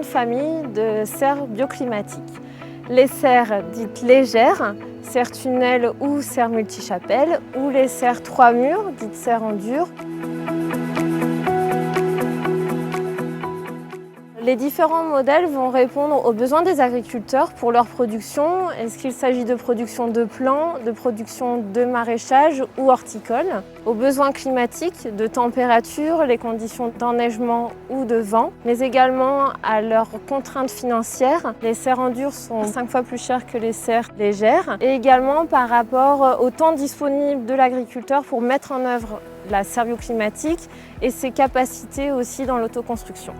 famille de serres bioclimatiques. Les serres dites légères, serres tunnels ou serres multichapelles, ou les serres 3 murs, dites serres en dur. Les différents modèles vont répondre aux besoins des agriculteurs pour leur production. Est-ce qu'il s'agit de production de plants, de production de maraîchage ou horticole? Aux besoins climatiques, de température, les conditions d'enneigement ou de vent, mais également à leurs contraintes financières. Les serres en dur sont 5 fois plus chères que les serres légères. Et également par rapport au temps disponible de l'agriculteur pour mettre en œuvre la serre bioclimatique et ses capacités aussi dans l'autoconstruction.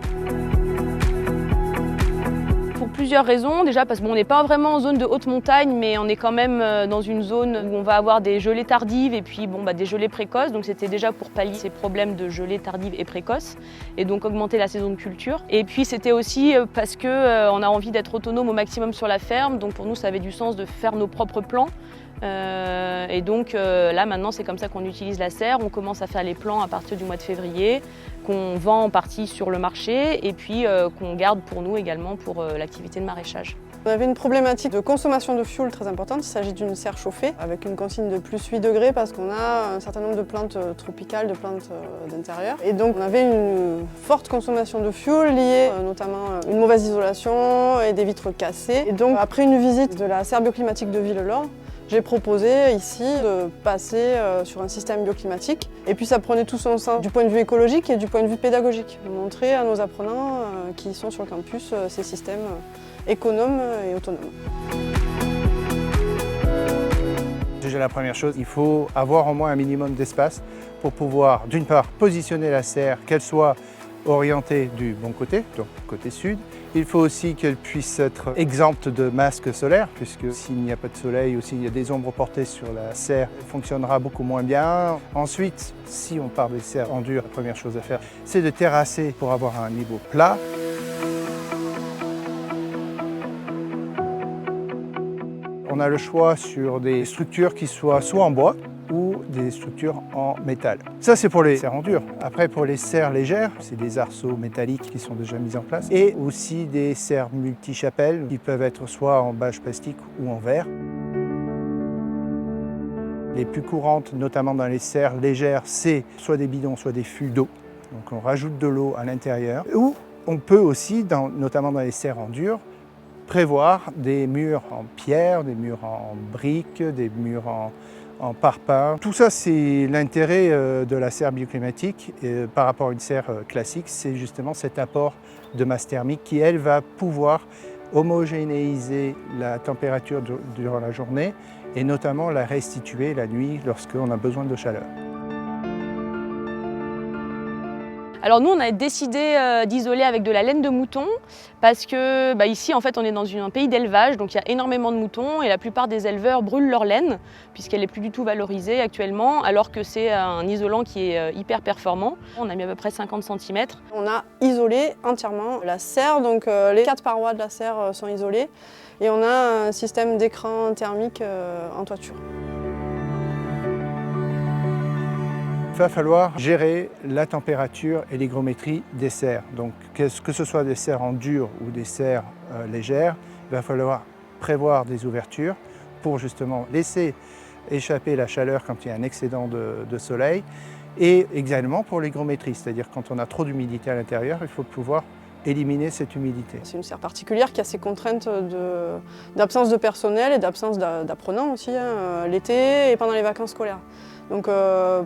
Plusieurs raisons. Déjà parce qu'on n'est pas vraiment en zone de haute montagne, mais on est quand même dans une zone où on va avoir des gelées tardives et puis des gelées précoces. Donc c'était déjà pour pallier ces problèmes de gelées tardives et précoces et donc augmenter la saison de culture. Et puis c'était aussi parce qu'on a envie d'être autonome au maximum sur la ferme. Donc pour nous ça avait du sens de faire nos propres plants. Et donc là maintenant c'est comme ça qu'on utilise la serre. On commence à faire les plants à partir du mois de février, qu'on vend en partie sur le marché et puis qu'on garde pour nous également pour l'activité de maraîchage. On avait une problématique de consommation de fioul très importante. Il s'agit d'une serre chauffée avec une consigne de plus 8 degrés parce qu'on a un certain nombre de plantes tropicales, de plantes d'intérieur. Et donc on avait une forte consommation de fioul liée notamment à une mauvaise isolation et des vitres cassées. Et donc après une visite de la serre bioclimatique de Villelord, j'ai proposé ici de passer sur un système bioclimatique et puis ça prenait tout son sens du point de vue écologique et du point de vue pédagogique. Montrer à nos apprenants qui sont sur le campus ces systèmes économes et autonomes. Déjà la première chose, il faut avoir au moins un minimum d'espace pour pouvoir d'une part positionner la serre, qu'elle soit orientée du bon côté, donc côté sud. Il faut aussi qu'elle puisse être exempte de masque solaire, puisque s'il n'y a pas de soleil ou s'il y a des ombres portées sur la serre, elle fonctionnera beaucoup moins bien. Ensuite, si on part des serres en dur, la première chose à faire, c'est de terrasser pour avoir un niveau plat. On a le choix sur des structures qui soient soit en bois, ou des structures en métal. Ça, c'est pour les serres en dur. Après, pour les serres légères, c'est des arceaux métalliques qui sont déjà mis en place et aussi des serres multichapelles qui peuvent être soit en bâche plastique ou en verre. Les plus courantes, notamment dans les serres légères, c'est soit des bidons, soit des fûts d'eau. Donc on rajoute de l'eau à l'intérieur. Ou on peut aussi, notamment dans les serres en dur, prévoir des murs en pierre, des murs en briques, des murs en parpaing. Tout ça, c'est l'intérêt de la serre bioclimatique par rapport à une serre classique, c'est justement cet apport de masse thermique qui, elle, va pouvoir homogénéiser la température durant la journée et notamment la restituer la nuit lorsqu'on a besoin de chaleur. Alors nous, on a décidé d'isoler avec de la laine de mouton parce que ici, en fait, on est dans un pays d'élevage, donc il y a énormément de moutons et la plupart des éleveurs brûlent leur laine puisqu'elle n'est plus du tout valorisée actuellement, alors que c'est un isolant qui est hyper performant. On a mis à peu près 50 cm. On a isolé entièrement la serre, donc les 4 parois de la serre sont isolées et on a un système d'écran thermique en toiture. Il va falloir gérer la température et l'hygrométrie des serres. Donc, que ce soit des serres en dur ou des serres légères, il va falloir prévoir des ouvertures pour justement laisser échapper la chaleur quand il y a un excédent de soleil et également pour l'hygrométrie, c'est-à-dire quand on a trop d'humidité à l'intérieur, il faut pouvoir éliminer cette humidité. C'est une serre particulière qui a ses contraintes d'absence de personnel et d'absence d'apprenants aussi, l'été et pendant les vacances scolaires. Donc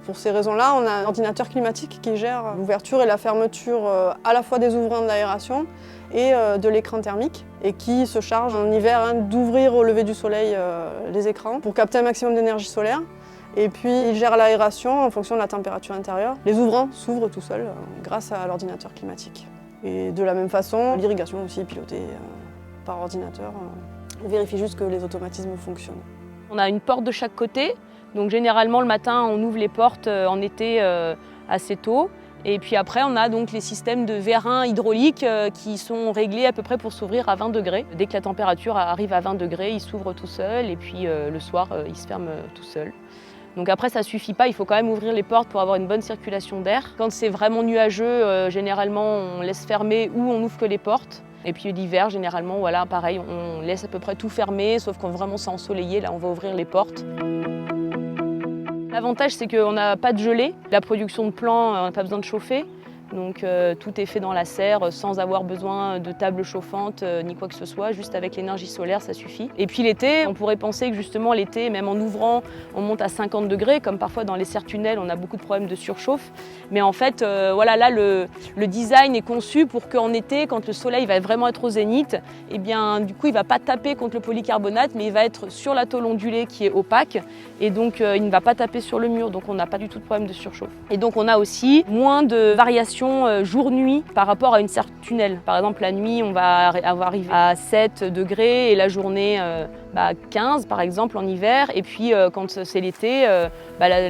pour ces raisons-là, on a un ordinateur climatique qui gère l'ouverture et la fermeture à la fois des ouvrants d'aération et de l'écran thermique et qui se charge en hiver d'ouvrir au lever du soleil les écrans pour capter un maximum d'énergie solaire. Et puis il gère l'aération en fonction de la température intérieure. Les ouvrants s'ouvrent tout seuls grâce à l'ordinateur climatique. Et de la même façon, l'irrigation aussi est pilotée par ordinateur. On vérifie juste que les automatismes fonctionnent. On a une porte de chaque côté. Donc généralement le matin on ouvre les portes en été assez tôt et puis après on a donc les systèmes de vérins hydrauliques qui sont réglés à peu près pour s'ouvrir à 20 degrés. Dès que la température arrive à 20 degrés, il s'ouvre tout seul et puis le soir il se ferme tout seul. Donc après, ça suffit pas, il faut quand même ouvrir les portes pour avoir une bonne circulation d'air. Quand c'est vraiment nuageux, généralement, on laisse fermer ou on ouvre que les portes. Et puis l'hiver, généralement, voilà, pareil, on laisse à peu près tout fermé, sauf quand vraiment c'est ensoleillé, là, on va ouvrir les portes. L'avantage, c'est qu'on n'a pas de gelée. La production de plants, on n'a pas besoin de chauffer. Donc tout est fait dans la serre sans avoir besoin de table chauffante ni quoi que ce soit, juste avec l'énergie solaire ça suffit. Et puis l'été, on pourrait penser que justement l'été, même en ouvrant, on monte à 50 degrés, comme parfois dans les serres tunnels, on a beaucoup de problèmes de surchauffe. Mais en fait, voilà, là le design est conçu pour qu'en été, quand le soleil va vraiment être au zénith, eh bien du coup il ne va pas taper contre le polycarbonate, mais il va être sur la tôle ondulée qui est opaque, et donc il ne va pas taper sur le mur, donc on n'a pas du tout de problème de surchauffe. Et donc on a aussi moins de variations jour-nuit par rapport à une serre tunnel. Par exemple, la nuit, on va arriver à 7 degrés et la journée 15 par exemple en hiver. Et puis quand c'est l'été,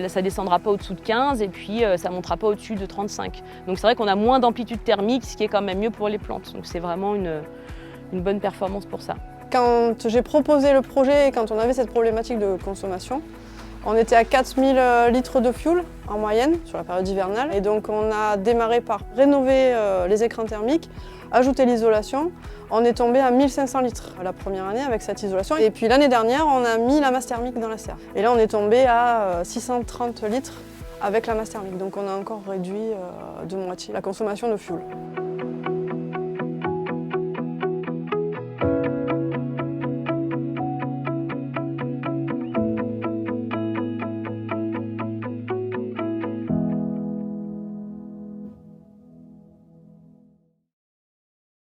ça descendra pas au-dessous de 15 et puis ça montera pas au-dessus de 35. Donc c'est vrai qu'on a moins d'amplitude thermique, ce qui est quand même mieux pour les plantes. Donc c'est vraiment une bonne performance pour ça. Quand j'ai proposé le projet et quand on avait cette problématique de consommation, on était à 4000 litres de fuel en moyenne sur la période hivernale. Et donc on a démarré par rénover les écrans thermiques, ajouter l'isolation. On est tombé à 1500 litres la première année avec cette isolation. Et puis l'année dernière, on a mis la masse thermique dans la serre. Et là, on est tombé à 630 litres avec la masse thermique. Donc on a encore réduit de moitié la consommation de fuel.